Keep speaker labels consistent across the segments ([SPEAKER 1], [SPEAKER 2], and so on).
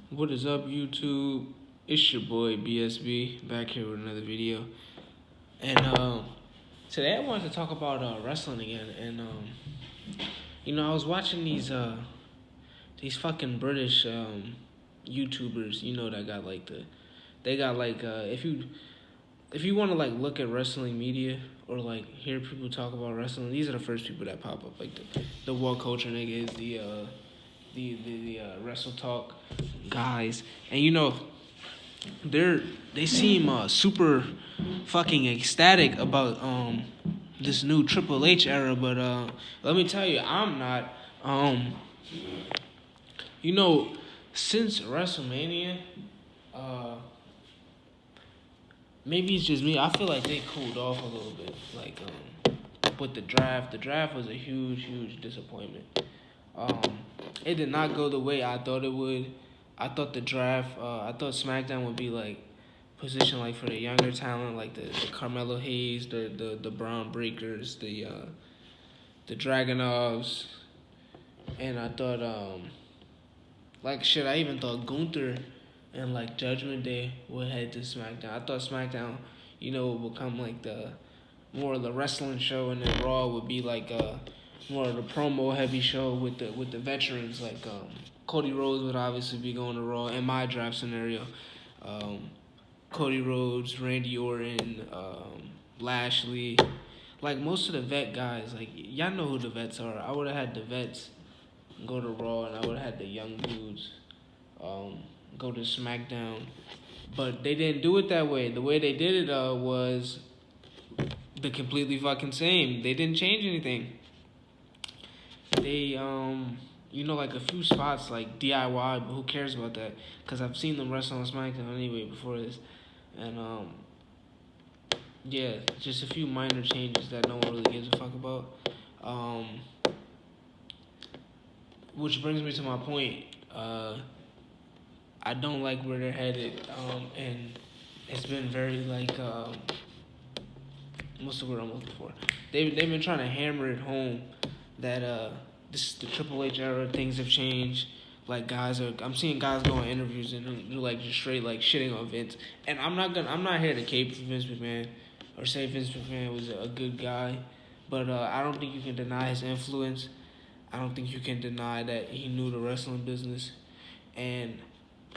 [SPEAKER 1] What is up, YouTube? It's your boy BSB back here with another video, and today I wanted to talk about wrestling again. And I was watching these fucking British YouTubers. That got like they got like if you want to like look at wrestling media or like hear people talk about wrestling, these are the first people that pop up. Like the World Culture niggas, the Wrestle Talk guys, and they seem super fucking ecstatic about this new Triple H era, but let me tell you, I'm not. You know, since WrestleMania, uh, maybe it's just me. I feel like they cooled off a little bit. Like with the draft was a huge disappointment. Um, it did not go the way I thought it would. I thought the draft. I thought SmackDown would be like positioned like for the younger talent, like the Carmelo Hayes, the Braun Breakers, the Dragonovs, and I thought like shit. I even thought Gunther and like Judgment Day would head to SmackDown. I thought SmackDown, would become like the more of the wrestling show, and then Raw would be like more of the promo heavy show with the veterans. Like Cody Rhodes would obviously be going to Raw in my draft scenario. Um, Cody Rhodes, Randy Orton, Lashley, like most of the vet guys. Like y'all know who the vets are. I would have had the vets go to Raw, and I would have had the young dudes um, go to SmackDown. But they didn't do it that way. The way they did it was the completely fucking same. They didn't change anything. They like a few spots like DIY, but who cares about that? Because I've seen them wrestle on SmackDown anyway before this, and yeah, just a few minor changes that no one really gives a fuck about. Um, which brings me to my point. I don't like where they're headed, and it's been very like what's the word I'm looking for? They've been trying to hammer it home that this is the Triple H era. Things have changed. Like I'm seeing guys go on interviews and they're like just straight like shitting on Vince. And I'm not here to cape for Vince McMahon or say Vince McMahon was a good guy, but I don't think you can deny his influence. I don't think you can deny that he knew the wrestling business, and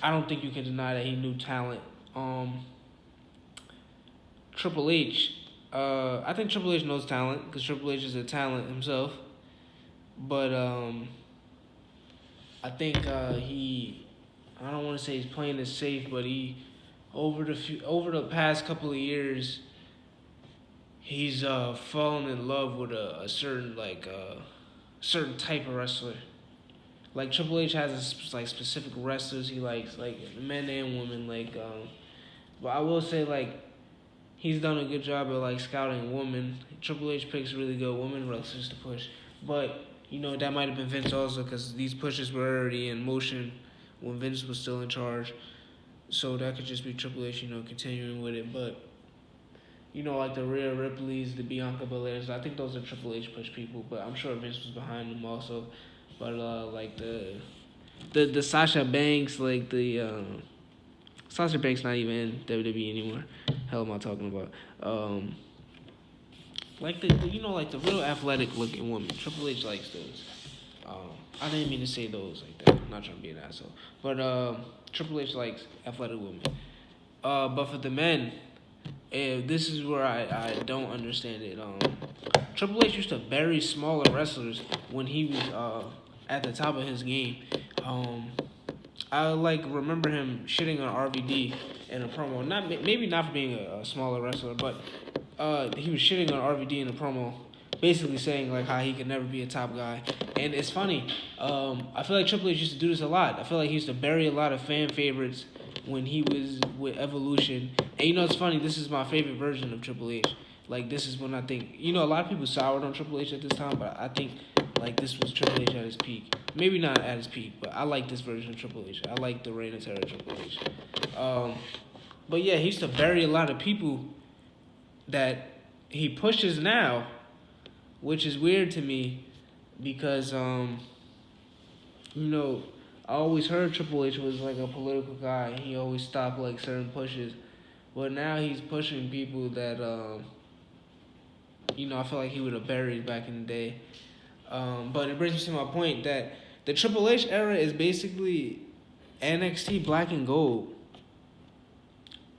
[SPEAKER 1] I don't think you can deny that he knew talent. Triple H, I think Triple H knows talent because Triple H is a talent himself. But I think I don't want to say he's playing it safe, but he over the past couple of years, he's fallen in love with a certain certain type of wrestler. Like Triple H has like specific wrestlers he likes, like men and women. But I will say like he's done a good job of like scouting women. Triple H picks really good women wrestlers to push, but that might have been Vince also because these pushes were already in motion when Vince was still in charge. So that could just be Triple H, continuing with it. But like the Rhea Ripley's, the Bianca Belairs, I think those are Triple H push people. But I'm sure Vince was behind them also. But like the Sasha Banks, like the Sasha Banks not even in WWE anymore. Hell am I talking about? Like like the real athletic looking women. Triple H likes those. I didn't mean to say those like that. I'm not trying to be an asshole. But Triple H likes athletic women. But for the men, this is where I don't understand it. Triple H used to bury smaller wrestlers when he was at the top of his game. I like remember him shitting on RVD in a promo. Maybe not for being a smaller wrestler, but he was shitting on RVD in a promo, basically saying like how he could never be a top guy. And it's funny. I feel like Triple H used to do this a lot. I feel like he used to bury a lot of fan favorites when he was with Evolution. And it's funny. This is my favorite version of Triple H. Like this is when I think a lot of people soured on Triple H at this time, but I think like this was Triple H at his peak. Maybe not at his peak, but I like this version of Triple H. I like the Reign of Terror Triple H. But yeah, he used to bury a lot of people that he pushes now, which is weird to me because I always heard Triple H was like a political guy. He always stopped like certain pushes, but now he's pushing people that I feel like he would have buried back in the day. But it brings me to my point that the Triple H era is basically NXT Black and Gold.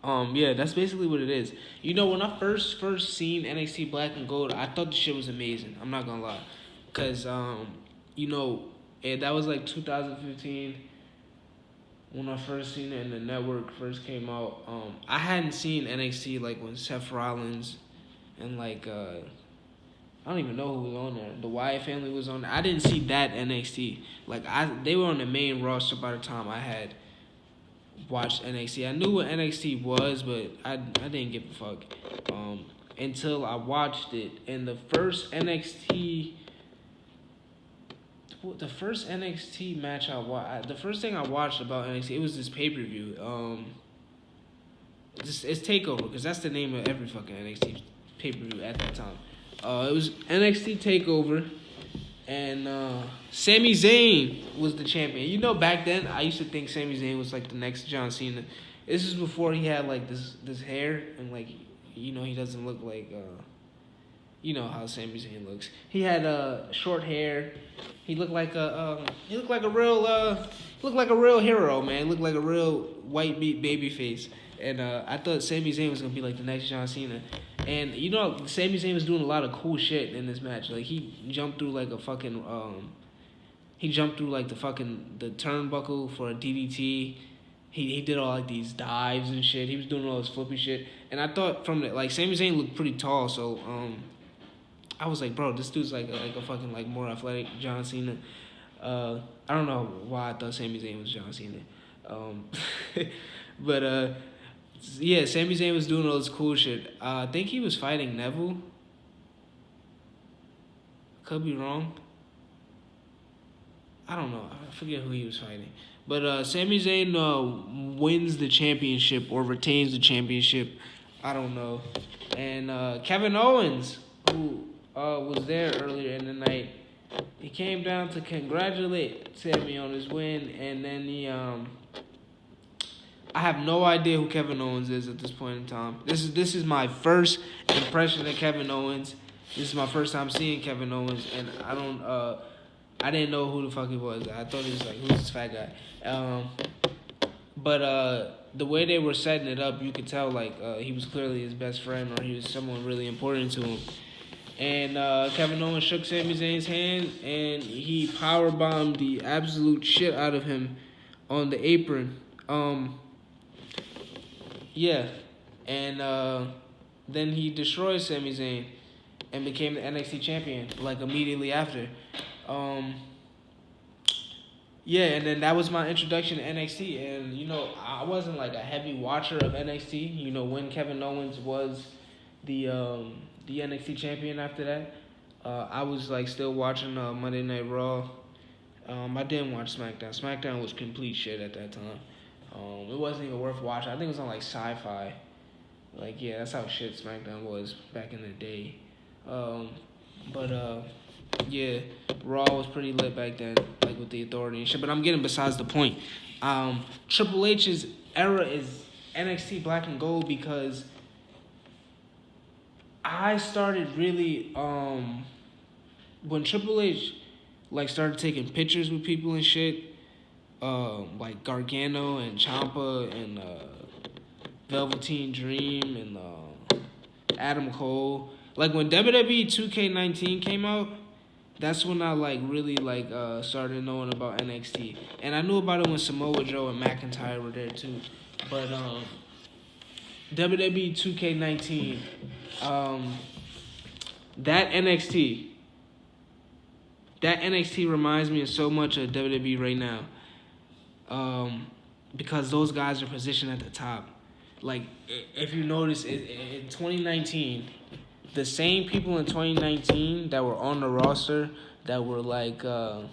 [SPEAKER 1] Yeah, that's basically what it is. When I first seen NXT Black and Gold, I thought the shit was amazing. I'm not gonna lie, cause that was like 2015 when I first seen it and the network first came out. I hadn't seen NXT like when Seth Rollins and like I don't even know who was on there. The Wyatt family was on there. I didn't see that NXT. Like they were on the main roster by the time I had watched NXT. I knew what NXT was, but I didn't give a fuck until I watched it. And the first NXT match I watched, the first thing I watched about NXT, it was this pay-per-view. It's Takeover, because that's the name of every fucking NXT pay-per-view at that time. It was NXT Takeover, and Sami Zayn was the champion. Back then, I used to think Sami Zayn was like the next John Cena. This is before he had like this hair, and like, he doesn't look like, how Sami Zayn looks. He had short hair. He looked like a real hero, man. He looked like a real white meat baby face. And I thought Sami Zayn was gonna be like the next John Cena. And Sami Zayn was doing a lot of cool shit in this match. Like he jumped through like a fucking the turnbuckle for a DDT. He did all like these dives and shit. He was doing all this flippy shit. And I thought from the Sami Zayn looked pretty tall, so I was like, bro, this dude's like a fucking like more athletic John Cena. I don't know why I thought Sami Zayn was John Cena. But yeah, Sami Zayn was doing all this cool shit. I think he was fighting Neville. Could be wrong. I don't know. I forget who he was fighting. But Sami Zayn wins the championship or retains the championship. I don't know. And Kevin Owens, who was there earlier in the night, he came down to congratulate Sami on his win, and then he I have no idea who Kevin Owens is at this point in time. This is my first impression of Kevin Owens. This is my first time seeing Kevin Owens, and I didn't know who the fuck he was. I thought he was like, who's this fat guy? But the way they were setting it up, you could tell like he was clearly his best friend, or he was someone really important to him. And Kevin Owens shook Sami Zayn's hand, and he powerbombed the absolute shit out of him on the apron. Yeah, and then he destroyed Sami Zayn and became the NXT champion like immediately after. Yeah, and then that was my introduction to NXT, and I wasn't like a heavy watcher of NXT. When Kevin Owens was the NXT champion after that, I was like still watching Monday Night Raw. I didn't watch SmackDown. SmackDown was complete shit at that time. It wasn't even worth watching. I think it was on like Sci-Fi. Like, yeah, that's how shit SmackDown was back in the day. But yeah, Raw was pretty lit back then, like with the Authority and shit. But I'm getting besides the point. Triple H's era is NXT Black and Gold because I started really when Triple H like started taking pictures with people and shit. Like Gargano and Ciampa and Velveteen Dream and Adam Cole. Like when WWE 2K19 came out, that's when I like really like started knowing about NXT. And I knew about it when Samoa Joe and McIntyre were there too. But WWE 2K19, that NXT reminds me of so much of WWE right now. Because those guys are positioned at the top. Like, if you notice, in 2019, the same people in 2019 that were on the roster that were like, I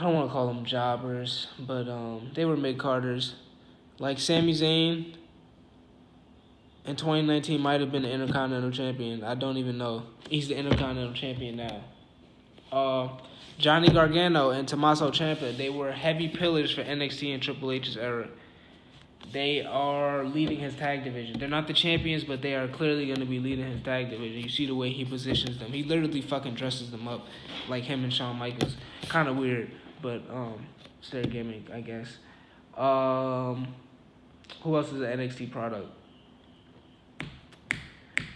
[SPEAKER 1] don't want to call them jobbers, but they were mid-carders. Like Sami Zayn in 2019 might have been the Intercontinental Champion. I don't even know. He's the Intercontinental Champion now. Johnny Gargano and Tommaso Ciampa, they were heavy pillars for NXT in Triple H's era. They are leading his tag division. They're not the champions, but they are clearly going to be leading his tag division. You see the way he positions them. He literally fucking dresses them up like him and Shawn Michaels. Kind of weird, but it's their gimmick, I guess. Who else is an NXT product?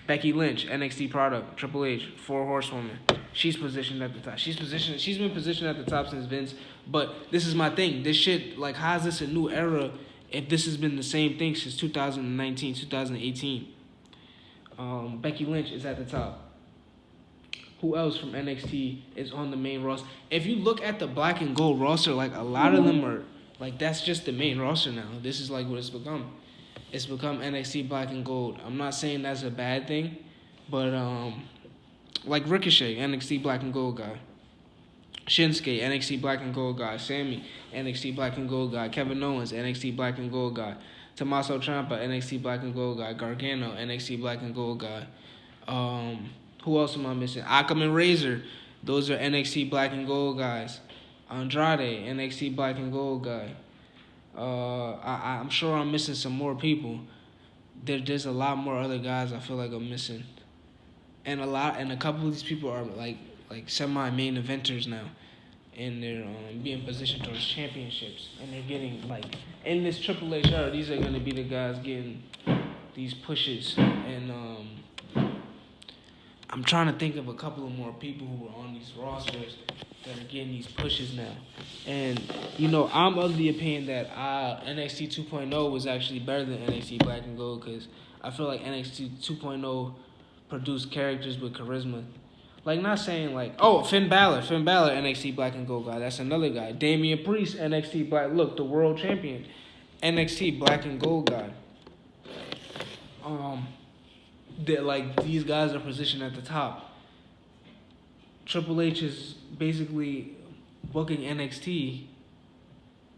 [SPEAKER 1] Becky Lynch, NXT product. Triple H, 4 Horsewomen. She's positioned at the top. She's been positioned at the top since Vince. But this is my thing. This shit, like, how is this a new era if this has been the same thing since 2019, 2018? Becky Lynch is at the top. Who else from NXT is on the main roster? If you look at the black and gold roster, like, a lot of them are, like, that's just the main roster now. This is, like, what it's become. It's become NXT black and gold. I'm not saying that's a bad thing, but, like Ricochet, NXT black and gold guy. Shinsuke, NXT black and gold guy. Sammy, NXT black and gold guy. Kevin Owens, NXT black and gold guy. Tommaso Ciampa, NXT black and gold guy. Gargano, NXT black and gold guy. Who else am I missing? Akam and Razor, those are NXT black and gold guys. Andrade, NXT black and gold guy. I'm sure I'm missing some more people. There's a lot more other guys I feel like I'm missing. And a couple of these people are like semi-main eventers now, and they're being positioned towards championships, and they're getting, like, in this Triple H era, these are gonna be the guys getting these pushes. And I'm trying to think of a couple of more people who are on these rosters that are getting these pushes now. And, you know, I'm of the opinion that NXT 2.0 was actually better than NXT Black and Gold, because I feel like NXT 2.0 produced characters with charisma. Like, not saying, like, Finn Balor, NXT Black and Gold guy. That's another guy. Damian Priest, NXT Black, look, the world champion. NXT Black and Gold guy. These guys are positioned at the top. Triple H is basically booking NXT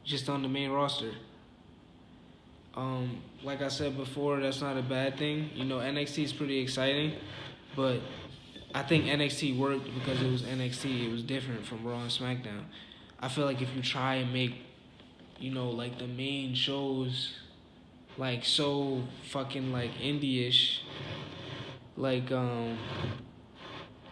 [SPEAKER 1] just on the main roster. Like I said before, that's not a bad thing. You know, NXT is pretty exciting, but I think NXT worked because it was NXT. It was different from Raw and SmackDown. I feel like if you try and make, you know, like, the main shows, like, so fucking, like, indie-ish, like,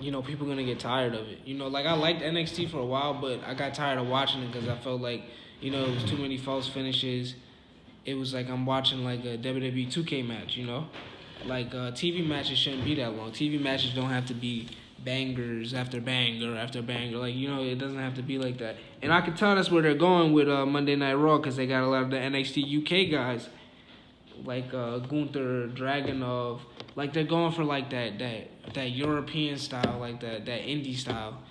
[SPEAKER 1] you know, people are going to get tired of it. You know, like, I liked NXT for a while, but I got tired of watching it because I felt like, you know, it was too many false finishes. It was like I'm watching, like, a WWE 2K match, you know? Like, TV matches shouldn't be that long. TV matches don't have to be bangers after banger after banger. Like, you know, it doesn't have to be like that. And I can tell that's where they're going with Monday Night Raw, because they got a lot of the NXT UK guys, like Gunther, Dragunov. Like, they're going for, like, that European style, like that indie style.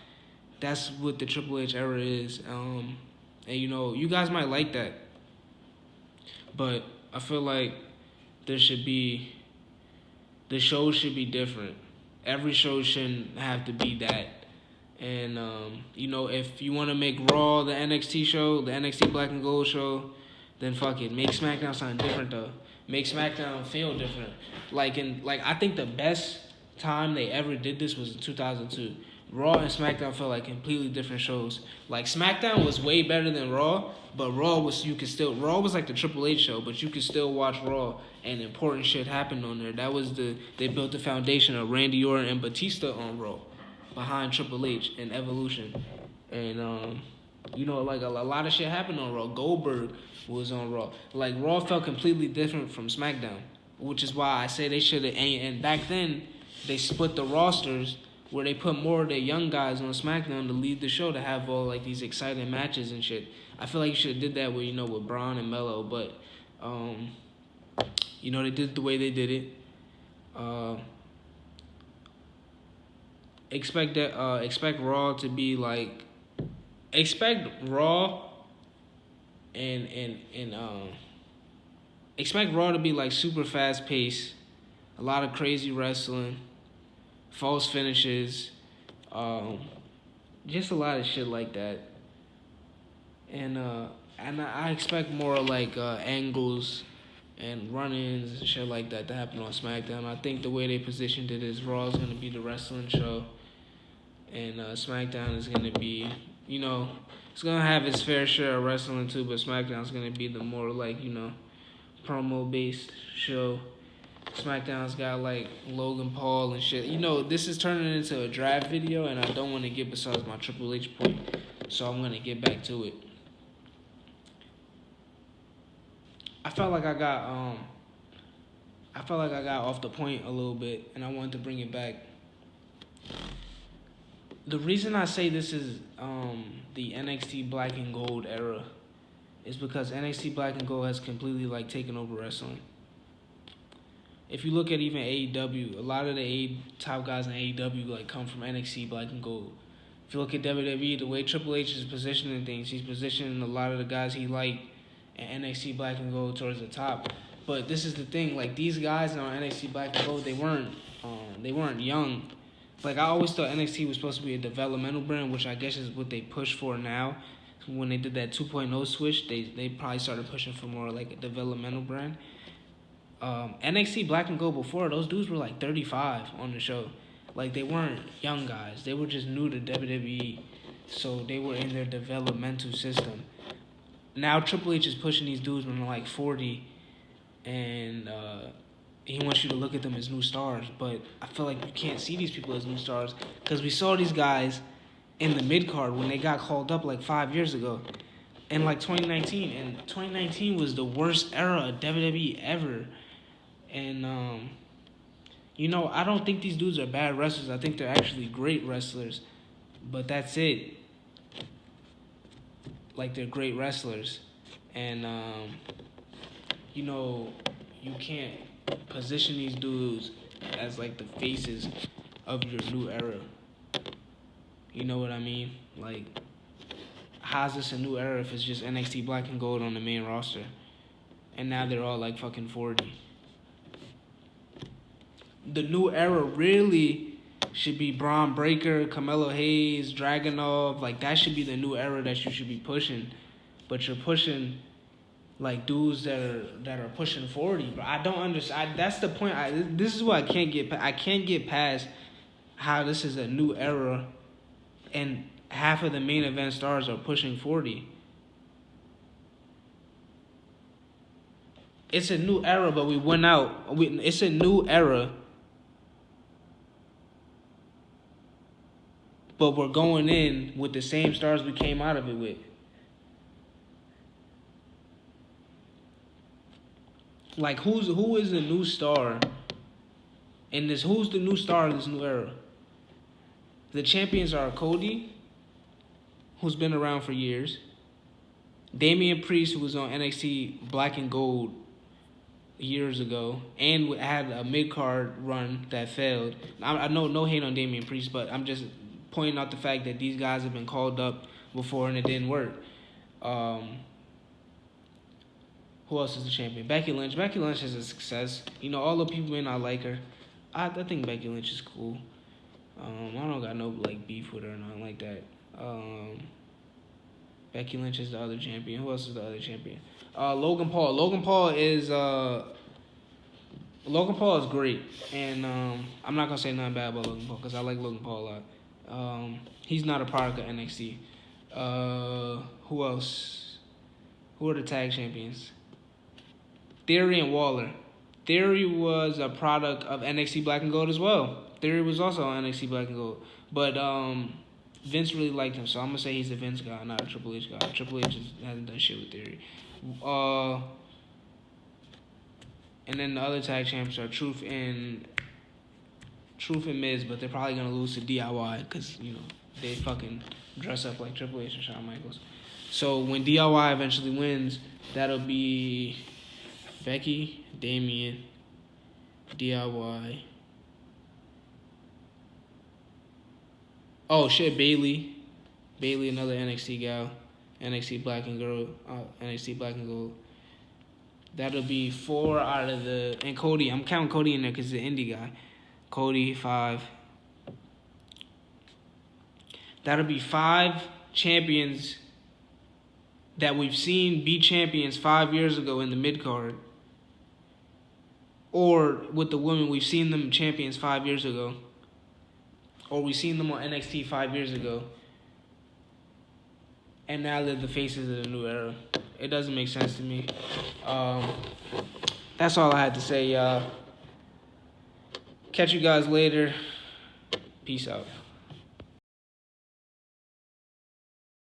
[SPEAKER 1] That's what the Triple H era is. And, you know, you guys might like that, but I feel like the shows should be different. Every show shouldn't have to be that. And, you know, if you want to make Raw the NXT show, the NXT Black and Gold show, then fuck it. Make SmackDown something different, though. Make SmackDown feel different. I think the best time they ever did this was in 2002. Raw and SmackDown felt like completely different shows. Like, SmackDown was way better than Raw, but Raw was like the Triple H show, but you could still watch Raw and important shit happened on there. They built the foundation of Randy Orton and Batista on Raw behind Triple H and Evolution. And, you know, like, a lot of shit happened on Raw. Goldberg was on Raw. Like, Raw felt completely different from SmackDown, which is why I say they should have. And back then, they split the rosters where they put more of the young guys on SmackDown to lead the show, to have all, like, these exciting matches and shit. I feel like you should have did that with, you know, with Braun and Melo, but, you know, they did it the way they did it. Expect Raw to be like, expect Raw expect Raw to be like super fast paced, a lot of crazy wrestling, false finishes, just a lot of shit like that. And I expect more like angles and run-ins and shit like that to happen on SmackDown. I think the way they positioned it is Raw is going to be the wrestling show, and SmackDown is going to be You know, it's gonna have its fair share of wrestling too, but SmackDown's gonna be the more like promo based show. SmackDown's got like Logan Paul and shit. This is turning into a draft video, and I don't want to get besides my Triple H point, so I'm gonna get back to it. I felt like I got off the point a little bit, and I wanted to bring it back. The reason I say this is the NXT Black and Gold era is because NXT Black and Gold has completely like taken over wrestling. If you look at even AEW, a lot of the top guys in AEW like come from NXT Black and Gold. If you look at WWE, the way Triple H is positioning things, he's positioning a lot of the guys he liked in NXT Black and Gold towards the top. But this is the thing, like these guys on NXT Black and Gold, they weren't young. Like I always thought NXT was supposed to be a developmental brand, which I guess is what they push for now. When they did that 2.0 switch, they probably started pushing for more like a developmental brand. NXT Black and Gold before, those dudes were like 35 on the show. Like they weren't young guys. They were just new to WWE. So they were in their developmental system. Now Triple H is pushing these dudes when they're like 40 and he wants you to look at them as new stars. But I feel like you can't see these people as new stars because we saw these guys in the mid-card when they got called up like 5 years ago. In like 2019. And 2019 was the worst era of WWE ever. And, I don't think these dudes are bad wrestlers. I think they're actually great wrestlers. But that's it. Like, they're great wrestlers. And, you can't position these dudes as, like, the faces of your new era. You know what I mean? Like, how's this a new era if it's just NXT Black and Gold on the main roster? And now they're all, like, fucking 40. The new era really should be Braun Breaker, Carmelo Hayes, Dragunov. Like, that should be the new era that you should be pushing. But you're pushing, like, dudes that are pushing 40. But I don't understand. That's the point. This is what I can't get. I can't get past how this is a new era and half of the main event stars are pushing 40. It's a new era, but we went out. It's a new era. But we're going in with the same stars we came out of it with. Like, who is the new star in this? Who's the new star of this new era? The champions are Cody, who's been around for years. Damian Priest, who was on NXT Black and Gold years ago, and had a mid-card run that failed. I know no hate on Damian Priest, but I'm just pointing out the fact that these guys have been called up before and it didn't work. Who else is the champion? Becky Lynch. Becky Lynch is a success. All the people may not like her. I think Becky Lynch is cool. I don't got no like beef with her or nothing like that. Becky Lynch is the other champion. Who else is the other champion? Logan Paul. Logan Paul is great, and I'm not gonna say nothing bad about Logan Paul because I like Logan Paul a lot. He's not a product of NXT. Who else? Who are the tag champions? Theory and Waller. Theory was a product of NXT Black and Gold as well. Theory was also on NXT Black and Gold. But Vince really liked him, so I'm going to say he's a Vince guy, not a Triple H guy. Triple H hasn't done shit with Theory. And then the other tag champions are Truth and Miz, but they're probably going to lose to DIY because, they fucking dress up like Triple H and Shawn Michaels. So when DIY eventually wins, that'll be Becky, Damian, DIY. Oh shit, Bailey, another NXT gal, NXT Black and Gold. That'll be 4 out of the, and Cody. I'm counting Cody in there because he's an indie guy. Cody 5. That'll be 5 champions that we've seen be champions 5 years ago in the mid-card. Or with the women, we've seen them champions 5 years ago. Or we've seen them on NXT 5 years ago. and now they're the faces of the new era. It doesn't make sense to me. That's all I had to say, y'all. Catch you guys later. Peace out.